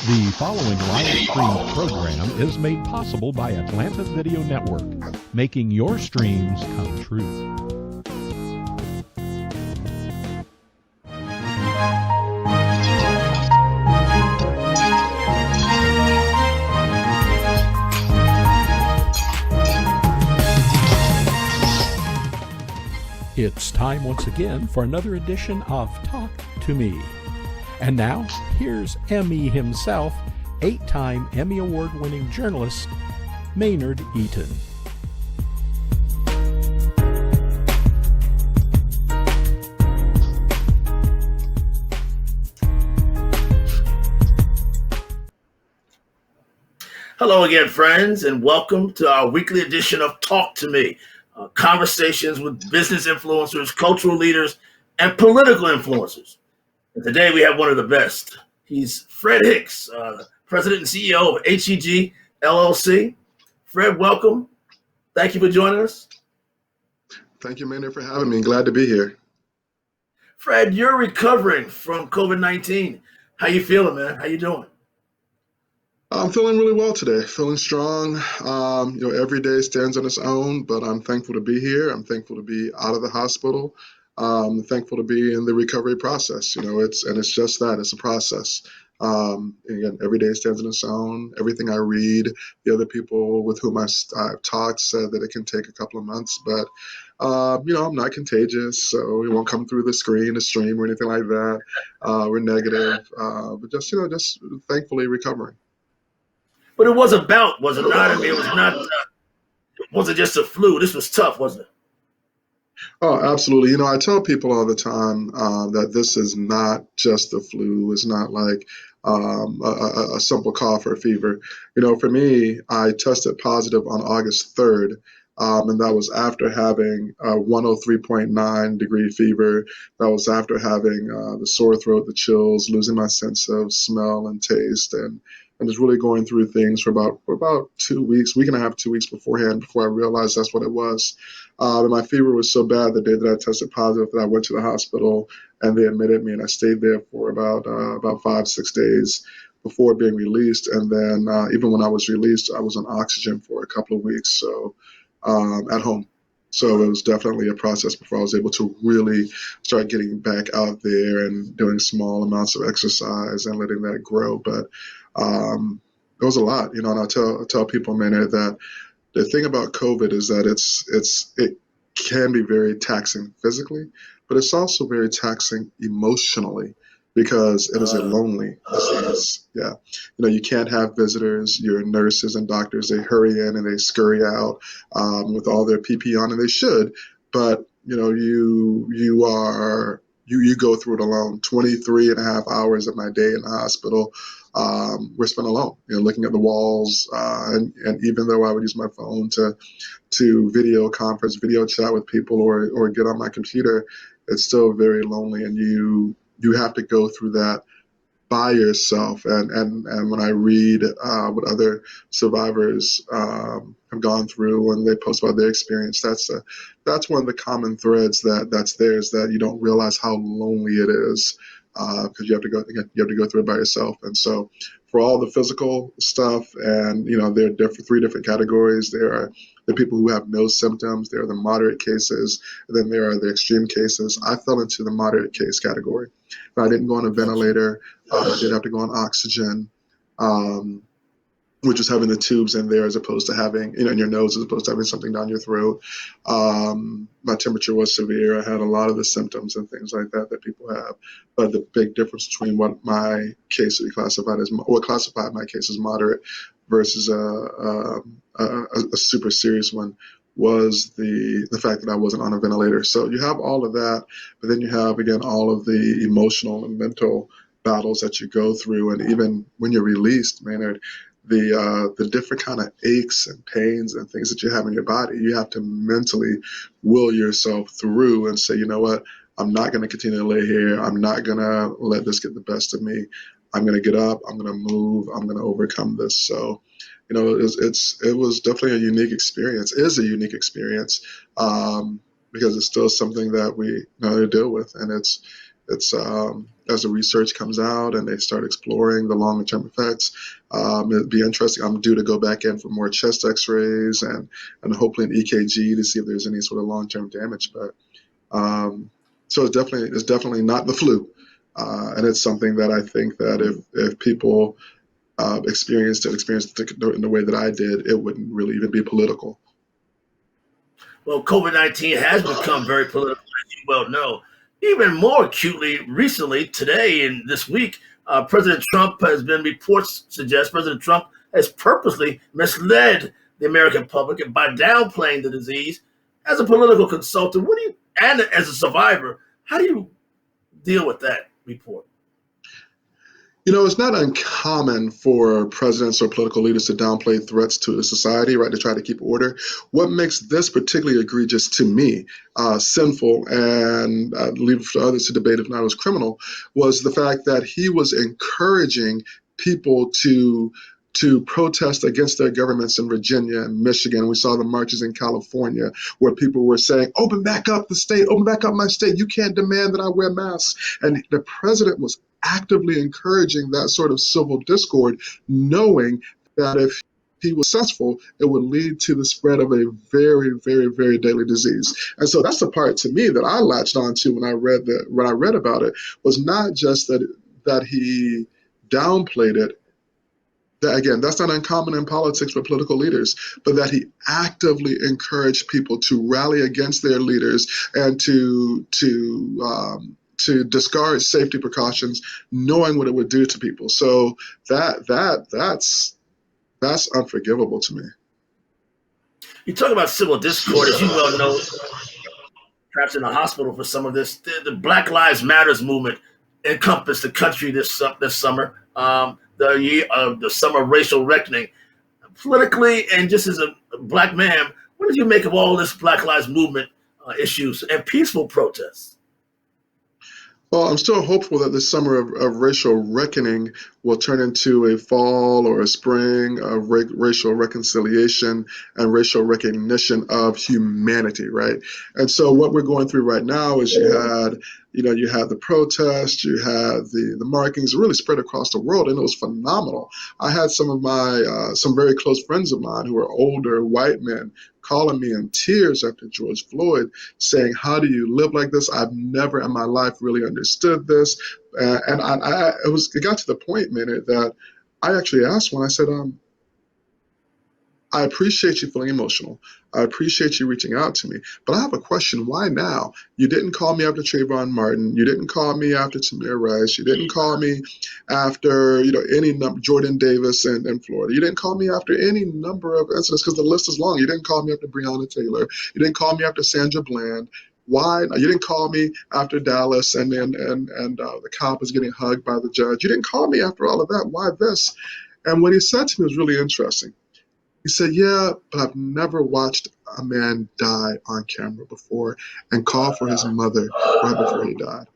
The following live stream program is made possible by Atlanta Video Network, making your streams come true. It's time once again for another edition of Talk to Me. And now, here's Emmy himself, 8-time Emmy Award-winning journalist, Maynard Eaton. Hello again, friends, and welcome to our weekly edition of Talk to Me, conversations with business influencers, cultural leaders, and political influencers. And today we have one of the best. He's Fred Hicks, President and CEO of HEG, LLC. Fred, welcome. Thank you for joining us. Thank you, Maynard, for having me. Glad to be here. Fred, you're recovering from COVID-19. How you feeling, man? How you doing? I'm feeling really well today, feeling strong. Every day stands on its own, but I'm thankful to be here. I'm thankful to be out of the hospital. Thankful to be in the recovery process. It's just that, it's a process. Again, every day stands on its own. Everything I read, the other people with whom I've talked said that it can take a couple of months, but I'm not contagious, so it won't come through the stream or anything like that. We're negative, but just thankfully recovering. But it was a bout, was it not? I mean, it was not. It wasn't just a flu. This was tough, wasn't it? Oh, absolutely. I tell people all the time that this is not just the flu. It's not like a simple cough or fever. For me, I tested positive on August 3rd, and that was after having a 103.9 degree fever. That was after having the sore throat, the chills, losing my sense of smell and taste, and just really going through things for about 2 weeks, week and a half, 2 weeks beforehand, before I realized that's what it was. And my fever was so bad the day that I tested positive that I went to the hospital and they admitted me, and I stayed there for about 5-6 days before being released. And then even when I was released, I was on oxygen for a couple of weeks, so at home. So it was definitely a process before I was able to really start getting back out there and doing small amounts of exercise and letting that grow. But it was a lot, and I tell people, man, that the thing about COVID is that it can be very taxing physically, but it's also very taxing emotionally because it is a lonely disease. Yeah. You can't have visitors. Your nurses and doctors, they hurry in and they scurry out with all their PPE on, and they should, but you go through it alone. 23 and a half hours of my day in the hospital were spent alone, looking at the walls. And even though I would use my phone to video conference, video chat with people or get on my computer, it's still very lonely. And you have to go through that by yourself. And when I read what other survivors have gone through and they post about their experience, that's one of the common threads that's there, is that you don't realize how lonely it is because you have to go through it by yourself. And so for all the physical stuff, and there are three different categories. There are the people who have no symptoms, there are the moderate cases, and then there are the extreme cases. I fell into the moderate case category. I didn't go on a ventilator. I did have to go on oxygen, which is having the tubes in there as opposed to having, in your nose, as opposed to having something down your throat. My temperature was severe. I had a lot of the symptoms and things like that people have. But the big difference between what my case would be classified as, or classified my case as moderate versus a super serious one, was the fact that I wasn't on a ventilator. So you have all of that, but then you have, again, all of the emotional and mental battles that you go through. And even when you're released, Maynard, the different kind of aches and pains and things that you have in your body, you have to mentally will yourself through and say, you know what, I'm not going to continue to lay here. I'm not going to let this get the best of me. I'm going to get up. I'm going to move. I'm going to overcome this. So, it was definitely a unique experience. It is a unique experience because it's still something that we deal with, and It's as the research comes out and they start exploring the longer term effects, it'd be interesting. I'm due to go back in for more chest X-rays and hopefully an EKG to see if there's any sort of long term damage. But so it's definitely not the flu, and it's something that I think that if people experienced it in the way that I did, it wouldn't really even be political. Well, COVID-19 has become very political, as you well know. Even more acutely recently, today and this week, President Trump has been reports suggest President Trump has purposely misled the American public by downplaying the disease. As a political consultant, what do you, and as a survivor, how do you deal with that report? It's not uncommon for presidents or political leaders to downplay threats to the society, right, to try to keep order. What makes this particularly egregious to me, sinful, and I'd leave it for others to debate if not it was criminal, was the fact that he was encouraging people to protest against their governments in Virginia and Michigan. We saw the marches in California where people were saying, open back up the state, open back up my state. You can't demand that I wear masks. And the president was actively encouraging that sort of civil discord, knowing that if he was successful, it would lead to the spread of a very, very, very deadly disease. And so that's the part to me that I latched onto when I read about it, was not just that he downplayed it. Again, that's not uncommon in politics for political leaders, but that he actively encouraged people to rally against their leaders and to discard safety precautions, knowing what it would do to people. So that's unforgivable to me. You talk about civil discord, as you well know, perhaps in the hospital for some of this. The Black Lives Matters movement encompassed the country this summer. The summer of racial reckoning. Politically, and just as a black man, what did you make of all this Black Lives Movement issues and peaceful protests? Well, I'm still hopeful that this summer of racial reckoning will turn into a fall or a spring of racial reconciliation and racial recognition of humanity, right? And so what we're going through right now is you had the protests, you had the markings really spread across the world, and it was phenomenal. I had some very close friends of mine who are older white men calling me in tears after George Floyd, saying, how do you live like this? I've never in my life really understood this. And it got to the point, Maynard, that I actually asked one, I said, I appreciate you feeling emotional. I appreciate you reaching out to me. But I have a question. Why now? You didn't call me after Trayvon Martin. You didn't call me after Tamir Rice. You didn't call me after Jordan Davis in Florida. You didn't call me after any number of incidents, because the list is long. You didn't call me after Breonna Taylor. You didn't call me after Sandra Bland. Why? You didn't call me after Dallas and the cop was getting hugged by the judge. You didn't call me after all of that. Why this? And what he said to me was really interesting. He said, yeah, but I've never watched a man die on camera before, and call for his mother right before he died.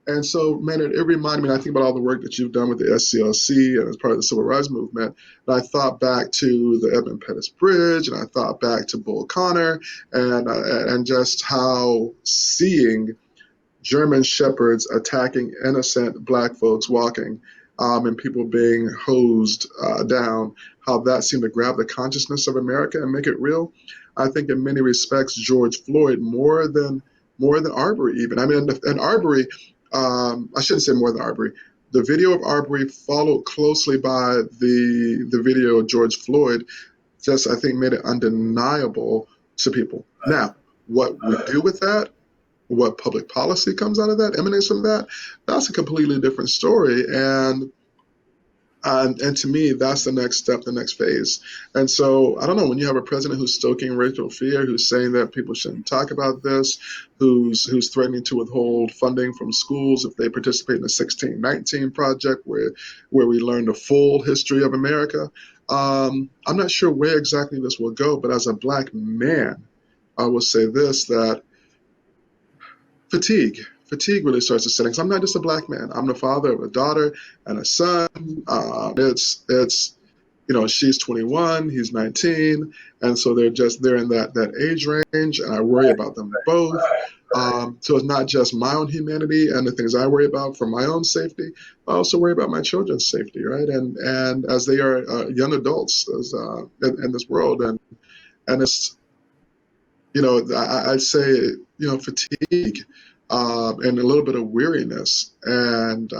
And so, Maynard, it reminded me, I think about all the work that you've done with the SCLC and as part of the civil rights movement, and I thought back to the Edmund Pettus Bridge, and I thought back to Bull Connor, and just how seeing German shepherds attacking innocent black folks walking, and people being hosed down, how that seemed to grab the consciousness of America and make it real. I think in many respects, George Floyd, more than Arbery even. I mean, and Arbery, I shouldn't say more than Arbery. The video of Arbery followed closely by the video of George Floyd, just I think made it undeniable to people. Now, what we do with that, what public policy comes out of that, emanates from that, that's a completely different story. And to me, that's the next step, the next phase. And so, I don't know, when you have a president who's stoking racial fear, who's saying that people shouldn't talk about this, who's threatening to withhold funding from schools if they participate in the 1619 project where we learn the full history of America, I'm not sure where exactly this will go, but as a black man, I will say this, that fatigue really starts to set in. 'Cause I'm not just a black man. I'm the father of a daughter and a son. It's she's 21, he's 19, and so they're in that age range, and I worry about them both. So it's not just my own humanity and the things I worry about for my own safety. I also worry about my children's safety, right? And as they are young adults in this world, and it's, I'd say, fatigue and a little bit of weariness, and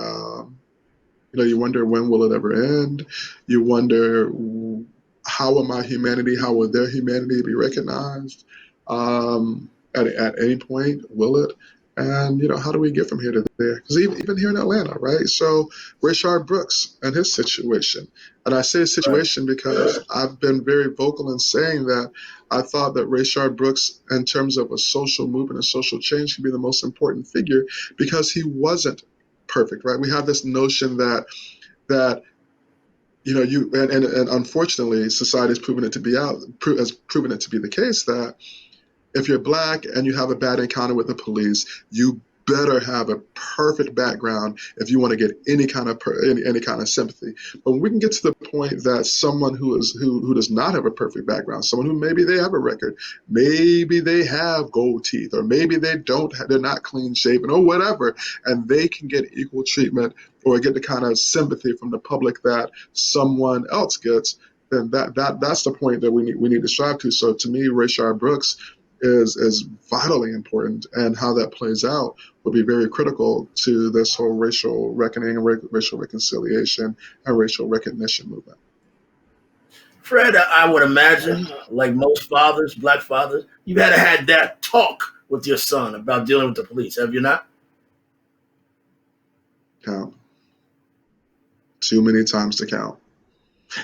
you wonder, when will it ever end? You wonder, how will my humanity, how will their humanity be recognized? At any point, will it? And how do we get from here to there? Because even here in Atlanta, right? So Rayshard Brooks and his situation, and I say Right. situation because I've been very vocal in saying that I thought that Rayshard Brooks, in terms of a social movement and social change, could be the most important figure because he wasn't perfect, right? We have this notion that you and unfortunately society has proven it to be has proven it to be the case that if you're black and you have a bad encounter with the police, you better have a perfect background if you want to get any kind of any kind of sympathy. But when we can get to the point that someone who does not have a perfect background, someone who maybe they have a record, maybe they have gold teeth, or maybe they're not clean shaven or whatever, and they can get equal treatment or get the kind of sympathy from the public that someone else gets, then that's the point that we need to strive to. So to me, Rayshard Brooks is vitally important, and how that plays out will be very critical to this whole racial reckoning and racial reconciliation and racial recognition movement. Fred, I would imagine, like most fathers, black fathers, you've had that talk with your son about dealing with the police, have you not? Count. Too many times to count.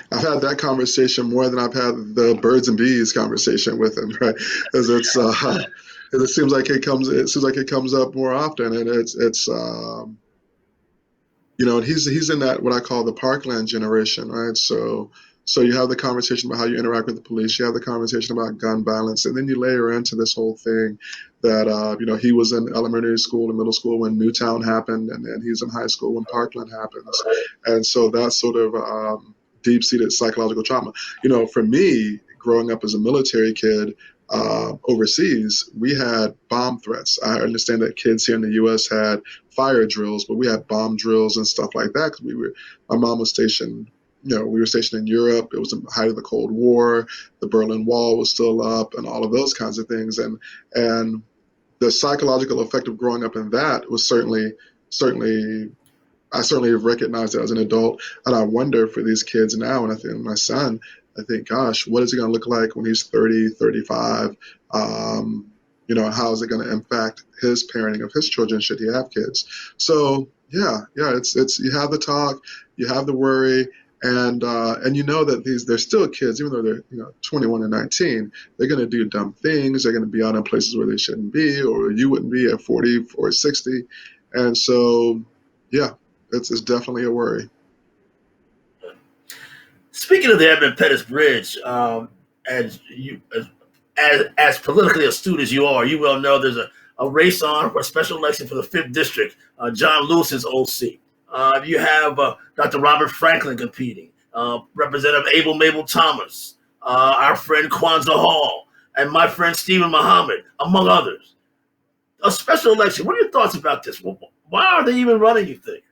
I've had that conversation more than I've had the birds and bees conversation with him, right? Because it seems like it comes up more often, and and he's in that, what I call the Parkland generation, right? So you have the conversation about how you interact with the police, you have the conversation about gun violence, and then you layer into this whole thing that he was in elementary school and middle school when Newtown happened, and then he's in high school when Parkland happens, and so that sort of deep-seated psychological trauma. For me, growing up as a military kid, overseas, we had bomb threats. I understand that kids here in the U.S. had fire drills, but we had bomb drills and stuff like that because my mom was stationed. We were stationed in Europe. It was the height of the Cold War. The Berlin Wall was still up, and all of those kinds of things. And the psychological effect of growing up in that was certainly. I certainly have recognized it as an adult, and I wonder for these kids now, and I think my son, I think, gosh, what is he going to look like when he's 30, 35? How is it going to impact his parenting of his children should he have kids? So yeah, it's you have the talk, you have the worry, and you know that they're still kids, even though they're 21 and 19. They're going to do dumb things. They're going to be out in places where they shouldn't be, or you wouldn't be at 40 or 60, and so yeah, it's definitely a worry. Speaking of the Edmund Pettus Bridge, as you as politically astute as you are, you well know there's a race on for a special election for the fifth district. John Lewis's old seat. You have Dr. Robert Franklin competing, Representative Abel Mabel Thomas, our friend Kwanza Hall, and my friend Stephen Muhammad, among others. A special election. What are your thoughts about this? Why are they even running, you think?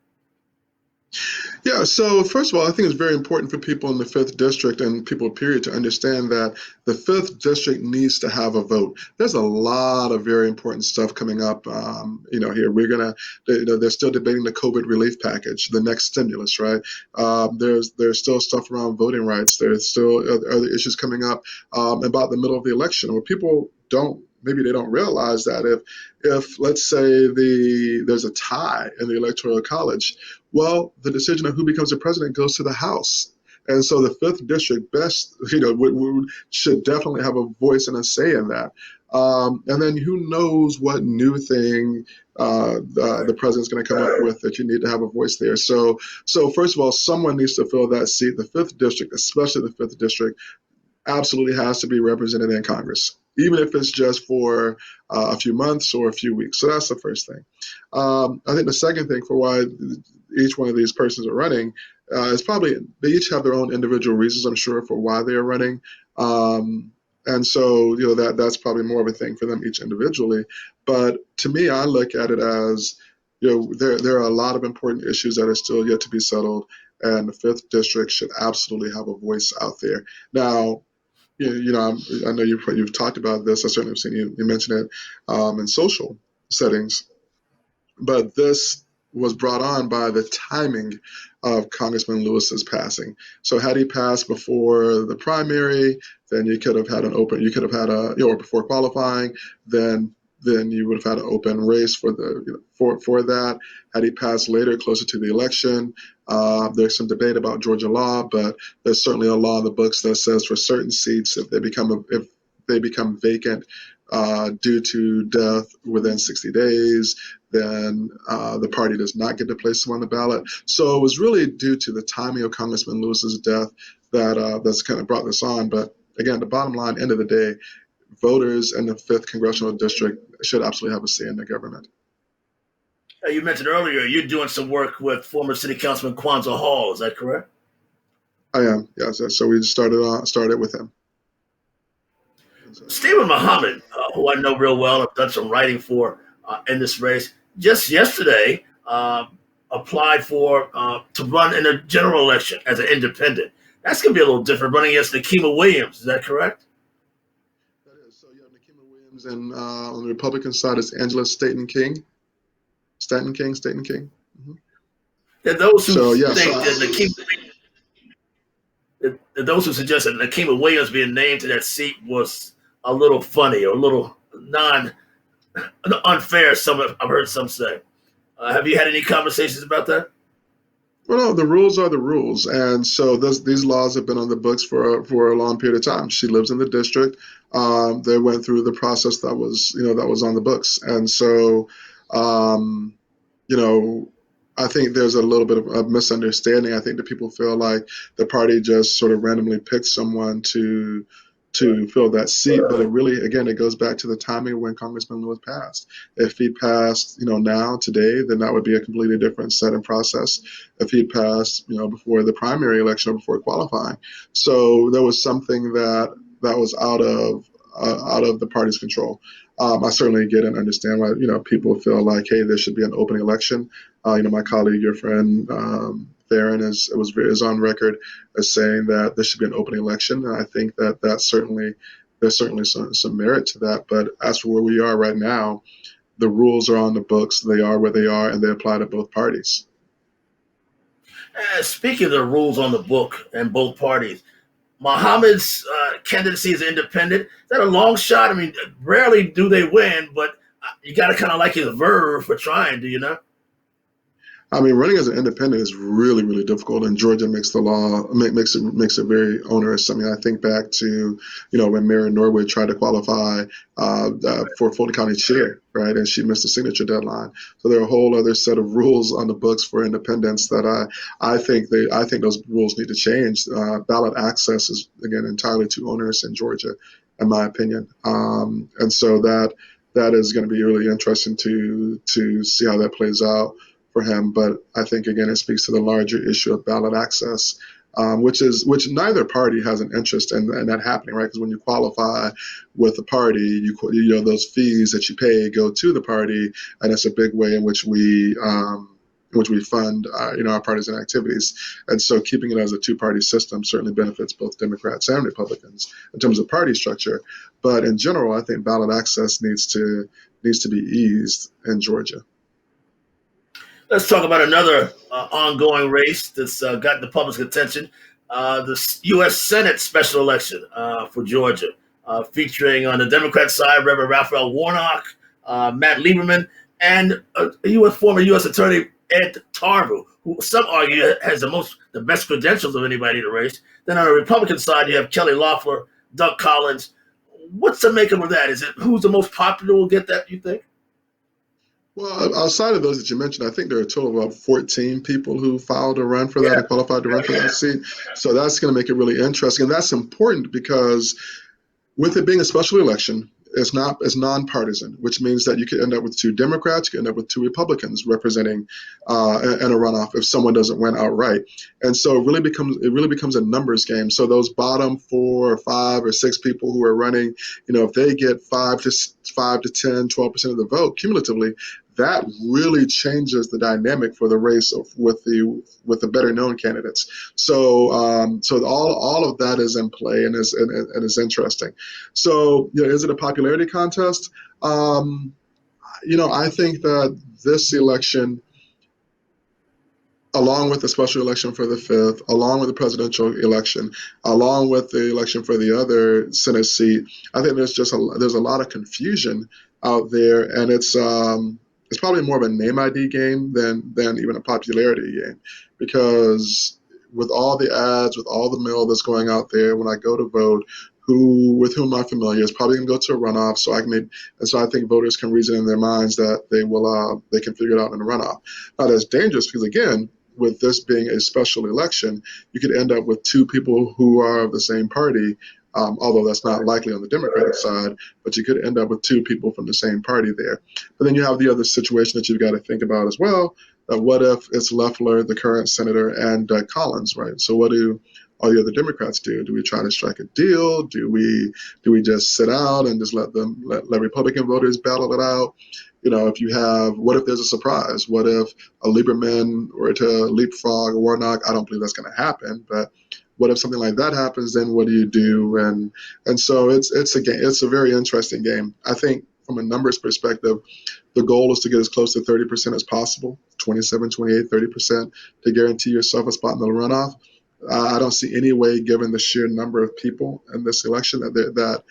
Yeah, so first of all, I think it's very important for people in the fifth district and people, period, to understand that the fifth district needs to have a vote. There's a lot of very important stuff coming up. Here they're still debating the COVID relief package, the next stimulus, right? There's still stuff around voting rights. There's still other issues coming up about the middle of the election where people maybe they don't realize that if let's say there's a tie in the electoral college, well, the decision of who becomes the president goes to the House. And so the fifth district should definitely have a voice and a say in that. And then who knows what new thing the president's going to come up with that you need to have a voice there. So first of all, someone needs to fill that seat. The fifth district, especially the fifth district, absolutely has to be represented in Congress, even if it's just for a few months or a few weeks. So that's the first thing. I think the second thing for why each one of these persons are running is probably they each have their own individual reasons, I'm sure, for why they are running. And so, that's probably more of a thing for them each individually. But to me, I look at it as, there are a lot of important issues that are still yet to be settled, and the fifth district should absolutely have a voice out there. Now, I know you've talked about this. I certainly have seen you mention it in social settings, but this was brought on by the timing of Congressman Lewis's passing. So had he passed before the primary, then you could have had or before qualifying, then you would have had an open race for that. Had he passed later, closer to the election, there's some debate about Georgia law, but there's certainly a law in the books that says for certain seats, if they become vacant due to death within 60 days, then the party does not get to place them on the ballot. So it was really due to the timing of Congressman Lewis's death that's kind of brought this on. But again, the bottom line, end of the day, voters in the 5th Congressional District should absolutely have a say in the government. You mentioned earlier you're doing some work with former City Councilman Kwanza Hall. Is that correct? I am, yes. So we started with him. Stephen Muhammad, who I know real well, I've done some writing for in this race, just yesterday applied to run in a general election as an independent. That's going to be a little different, running against Nikema Williams. Is that correct? That is. So you have Nikema Williams, and on the Republican side is Angela Staten King. Mm-hmm. Those who those who suggest that Nikema Williams being named to that seat was a little funny or a little unfair. I've heard some say. Have you had any conversations about that? Well, no, the rules are the rules, and so these laws have been on the books for a long period of time. She lives in the district. They went through the process that was on the books, and so I think there's a little bit of a misunderstanding. I think that people feel like the party just sort of randomly picked someone to fill that seat, but it goes back to the timing of when Congressman Lewis passed. If he passed, now today, then that would be a completely different set and process. If he passed, before the primary election or before qualifying, so there was something that was out of the party's control. I certainly get and understand why people feel like, hey, there should be an open election. My colleague, your friend Theron, is on record as saying that there should be an open election, and I think there's certainly some merit to that. But as for where we are right now, the rules are on the books. They are where they are, and they apply to both parties. Speaking of the rules on the book and both parties, Muhammad's candidacy as independent, is that a long shot? I mean, rarely do they win, but you got to kind of like his verve for trying, do you not? I mean, running as an independent is really, really difficult, and Georgia makes it very onerous. I mean, I think back to when Mary Norwood tried to qualify for Fulton County chair, right, and she missed the signature deadline. So there are a whole other set of rules on the books for independents that I think those rules need to change. Ballot access is again entirely too onerous in Georgia, in my opinion, and so that is going to be really interesting to see how that plays out for him. But I think, again, it speaks to the larger issue of ballot access, which neither party has an interest in that happening, right? Because when you qualify with a party, those fees that you pay go to the party, and it's a big way in which we fund our parties and activities. And so keeping it as a two-party system certainly benefits both Democrats and Republicans in terms of party structure. But in general, I think ballot access needs to be eased in Georgia. Let's talk about another ongoing race that's gotten the public's attention, the U.S. Senate special election for Georgia, featuring on the Democrat side Reverend Raphael Warnock, Matt Lieberman, and former U.S. Attorney Ed Tarver, who some argue has the best credentials of anybody in the race. Then on the Republican side, you have Kelly Loeffler, Doug Collins. What's the makeup of that? Is it who's the most popular will get that, you think? Well, outside of those that you mentioned, I think there are a total of about 14 people who filed to run for that and qualified to run for that seat. So that's going to make it really interesting. And that's important because with it being a special election, it's nonpartisan, which means that you could end up with 2 Democrats, you could end up with 2 Republicans representing in a runoff if someone doesn't win outright. And so it really becomes a numbers game. So those bottom 4 or 5 or 6 people who are running, if they get 5 to 10, 12% of the vote cumulatively, that really changes the dynamic for the race with the better known candidates. So all of that is in play and is interesting. So is it a popularity contest? I think that this election, along with the special election for the 5th, along with the presidential election, along with the election for the other Senate seat, I think there's a lot of confusion out there, and it's probably more of a name ID game than even a popularity game, because with all the ads, with all the mail that's going out there, when I go to vote, with whom I'm familiar is probably going to go to a runoff. So I think voters can reason in their minds that they can figure it out in a runoff. Now that's dangerous because, again, with this being a special election, you could end up with 2 people who are of the same party, although that's not likely on the Democratic side, but you could end up with 2 people from the same party there. But then you have the other situation that you've got to think about as well. What if it's Loeffler, the current senator, and Doug Collins, right? So what do all the other Democrats do? Do we try to strike a deal? Do we just sit out and just let Republican voters battle it out? What if there's a surprise? What if a Lieberman were to leapfrog Warnock? I don't believe that's going to happen, but what if something like that happens? Then what do you do? And so it's a very interesting game. I think from a numbers perspective, the goal is to get as close to 30% as possible, 27, 28, 30%, to guarantee yourself a spot in the runoff. I don't see any way, given the sheer number of people in this election, that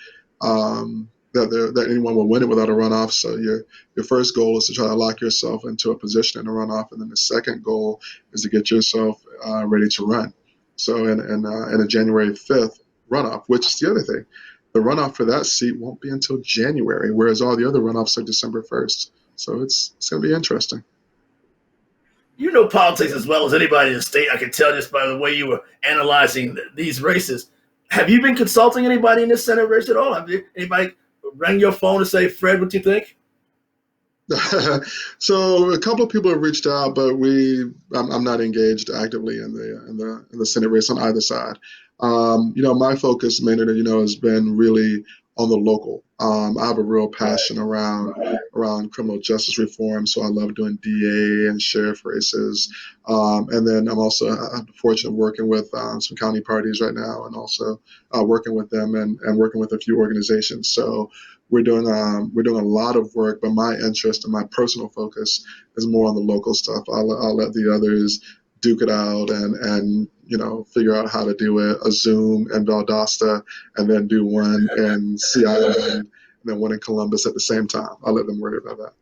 anyone will win it without a runoff. So your first goal is to try to lock yourself into a position in a runoff, and then the second goal is to get yourself ready to run. So in a January 5th runoff, which is the other thing, the runoff for that seat won't be until January, whereas all the other runoffs are December 1st. So it's going to be interesting. You know politics as well as anybody in the state. I can tell just by the way you were analyzing these races. Have you been consulting anybody in this Senate race at all? Have anybody rang your phone to say, Fred, what do you think? So a couple of people have reached out, but I'm not engaged actively in the Senate race on either side. My focus, Maynard, has been really on the local. I have a real passion around criminal justice reform, so I love doing DA and sheriff races. And then I'm also fortunate working with some county parties right now, and also working with them and working with a few organizations. So we're doing a lot of work, but my interest and my personal focus is more on the local stuff. I'll let the others duke it out and figure out how to do it, a Zoom in Valdosta, and then do one in Sea Island, and then one in Columbus at the same time. I'll let them worry about that.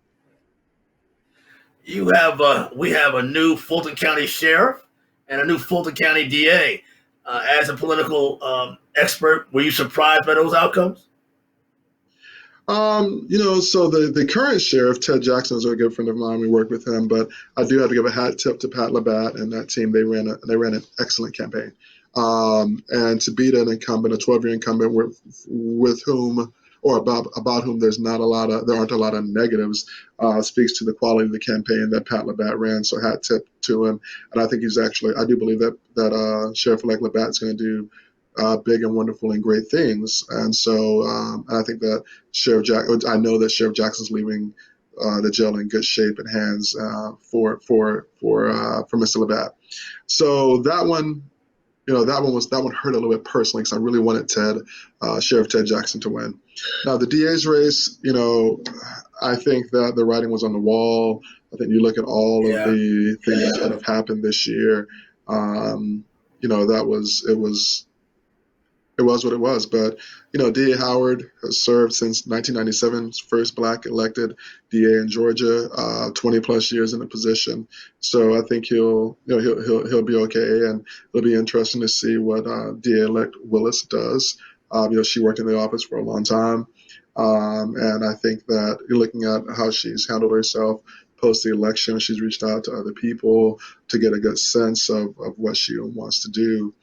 We have a new Fulton County Sheriff and a new Fulton County DA. As a political expert, were you surprised by those outcomes? So the current sheriff, Ted Jackson, is a good friend of mine. We work with him, but I do have to give a hat tip to Pat Labatt and that team. They ran an excellent campaign. And to beat an incumbent, a 12-year incumbent with whom, or about whom there aren't a lot of negatives, speaks to the quality of the campaign that Pat Labatt ran. So hat tip to him. And I think I do believe that Sheriff-elect Labatt is going to do big and wonderful and great things. And so I think that I know that Sheriff Jackson's leaving the jail in good shape and hands for Mr. Labatt. So that one hurt a little bit personally because I really wanted Sheriff Ted Jackson to win. Now the DA's race, I think that the writing was on the wall. I think you look at all of the things that have happened this year. It was what it was. But, DA Howard has served since 1997, first Black elected DA in Georgia, 20 plus years in the position. So I think he'll be okay, and it'll be interesting to see what DA-elect Willis does. She worked in the office for a long time, and I think that you're looking at how she's handled herself post the election. She's reached out to other people to get a good sense of what she wants to do.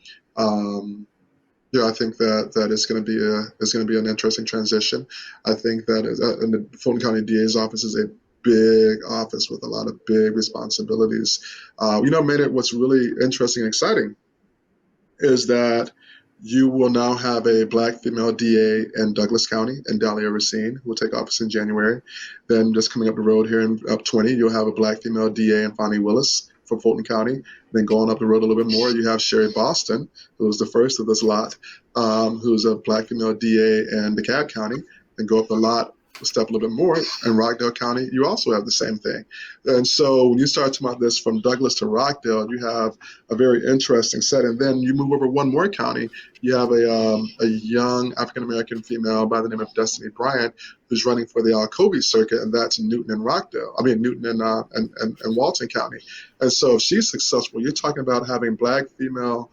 Yeah, I think that is going to be an interesting transition. I think that and the Fulton County DA's office is a big office with a lot of big responsibilities. Maynard, what's really interesting and exciting is that you will now have a black female DA in Douglas County and Dahlia Racine, who will take office in January. Then just coming up the road here in up 20, you'll have a black female DA in Fonnie Willis for Fulton County. Then going up the road a little bit more, you have Sherry Boston, who was the first of this lot, who's a black female DA in DeKalb County. Then go up the lot, step a little bit more, in Rockdale County, you also have the same thing. And so when you start talking about this from Douglas to Rockdale, you have a very interesting set. And then you move over one more county, you have a young African-American female by the name of Destiny Bryant, who's running for the Alcovy circuit, and that's Newton and Newton and Walton County. And so if she's successful, you're talking about having black female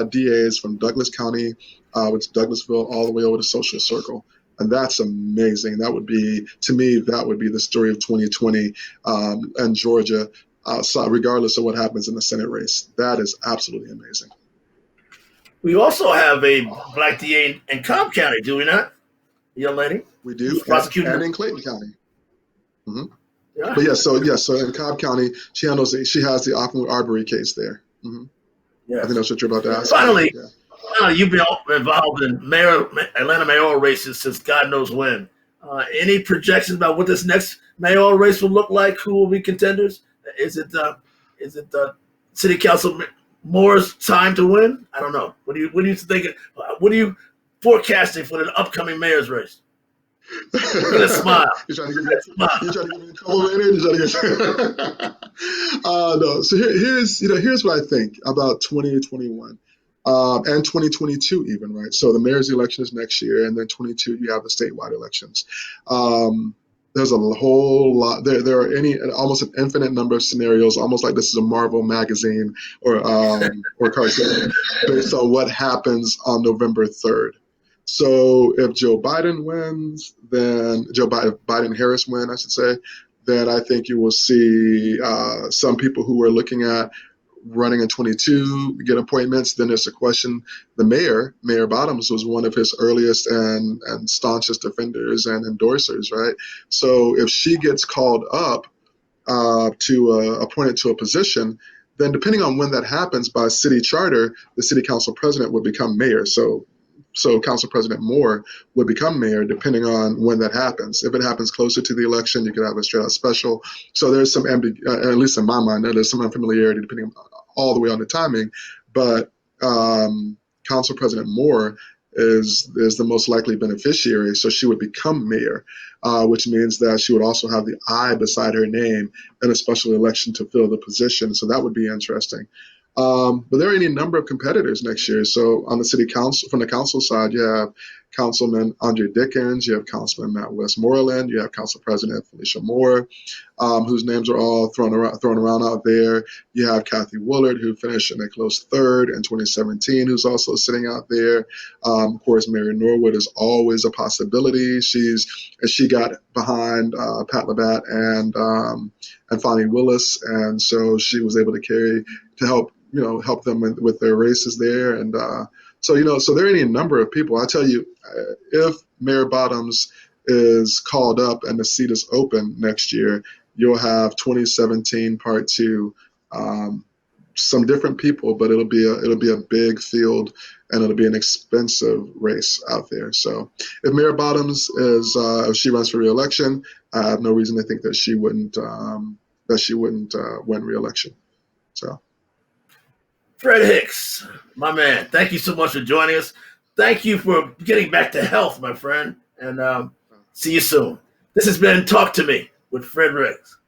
DAs from Douglas County, which is Douglasville, all the way over to Social Circle. And that's amazing. That would be, to me, that would be the story of 2020 and Georgia, regardless of what happens in the Senate race. That is absolutely amazing. We also have a black DA in Cobb County, do we not, young lady? We do, and in Clayton County. Mm-hmm. Yeah. But so in Cobb County, she has the Aquaman Arbery case there. Mm-hmm. Yeah. I think that's what you're about to ask. Finally, you've been involved in Atlanta mayoral races since God knows when. Any projections about what this next mayoral race will look like? Who will be contenders? Is it City Council Moore's time to win? I don't know. What do you think? What are you forecasting for the upcoming mayor's race? You're gonna smile. You're trying to give me a trouble, man. No. So here's what I think about 2021. And 2022 even, right? So the mayor's election is next year, and then 22 you have the statewide elections. There's a whole lot. There are almost an infinite number of scenarios, almost like this is a Marvel magazine or cartoon, based on what happens on November 3rd. So if Joe Biden wins, then Biden-Harris win, I should say, then I think you will see some people who are looking at running in 22 get appointments. Then there's a question. The Mayor Bottoms, was one of his earliest and staunchest defenders and endorsers, right? So if she gets called up appointed to a position, then depending on when that happens by city charter, the city council president would become mayor. So Council President Moore would become mayor depending on when that happens. If it happens closer to the election, you could have a straight out special. So there's some at least in my mind, there's some unfamiliarity depending all the way on the timing. But Council President Moore is the most likely beneficiary, so she would become mayor, which means that she would also have the I beside her name in a special election to fill the position. So that would be interesting. But there are any number of competitors next year. So on the city council, from the council side, you have Councilman Andre Dickens, you have Councilman Matt Westmoreland, you have Council President Felicia Moore, whose names are all thrown around out there. You have Kathy Willard, who finished in a close third in 2017, who's also sitting out there. Of course, Mary Norwood is always a possibility. She got behind Pat Labatt and Fonnie Willis, and so she was able to help them with their races there. And so there are any number of people. I tell you, if Mayor Bottoms is called up and the seat is open next year, you'll have 2017 Part 2, some different people, but it'll be a big field, and it'll be an expensive race out there. So if Mayor Bottoms if she runs for re-election, I have no reason to think that she wouldn't win re-election. So. Fred Hicks, my man, thank you so much for joining us. Thank you for getting back to health, my friend, and see you soon. This has been Talk to Me with Fred Hicks.